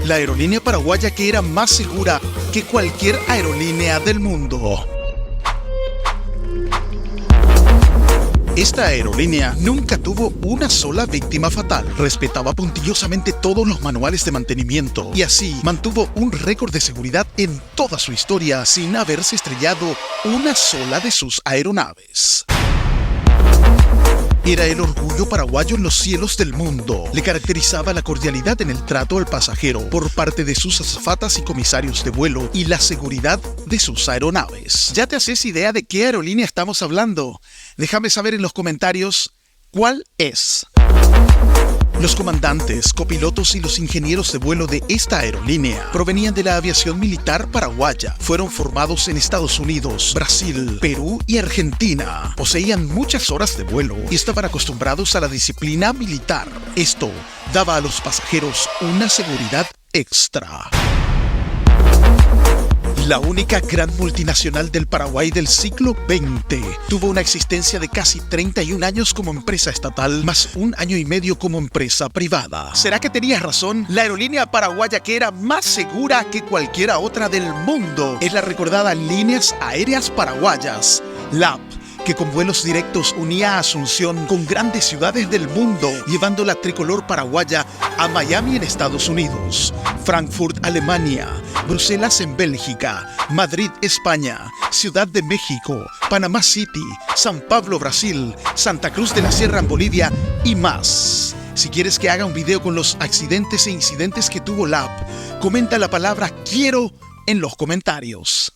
la aerolínea paraguaya que era más segura que cualquier aerolínea del mundo. Esta aerolínea nunca tuvo una sola víctima fatal, respetaba puntillosamente todos los manuales de mantenimiento y así mantuvo un récord de seguridad en toda su historia sin haberse estrellado una sola de sus aeronaves. Era el orgullo paraguayo en los cielos del mundo. Le caracterizaba la cordialidad en el trato al pasajero por parte de sus azafatas y comisarios de vuelo y la seguridad de sus aeronaves. ¿Ya te haces idea de qué aerolínea estamos hablando? Déjame saber en los comentarios cuál es. Los comandantes, copilotos y los ingenieros de vuelo de esta aerolínea provenían de la aviación militar paraguaya. Fueron formados en Estados Unidos, Brasil, Perú y Argentina. Poseían muchas horas de vuelo y estaban acostumbrados a la disciplina militar. Esto daba a los pasajeros una seguridad extra. La única gran multinacional del Paraguay del siglo XX tuvo una existencia de casi 31 años como empresa estatal, más 1 año y medio como empresa privada. ¿Será que tenías razón? La aerolínea paraguaya que era más segura que cualquiera otra del mundo es la recordada Líneas Aéreas Paraguayas, LAP, que con vuelos directos unía a Asunción con grandes ciudades del mundo, llevando la tricolor paraguaya a Miami en Estados Unidos, Frankfurt, Alemania, Bruselas en Bélgica, Madrid, España, Ciudad de México, Panamá City, San Pablo, Brasil, Santa Cruz de la Sierra en Bolivia y más. Si quieres que haga un video con los accidentes e incidentes que tuvo LAP, comenta la palabra quiero en los comentarios.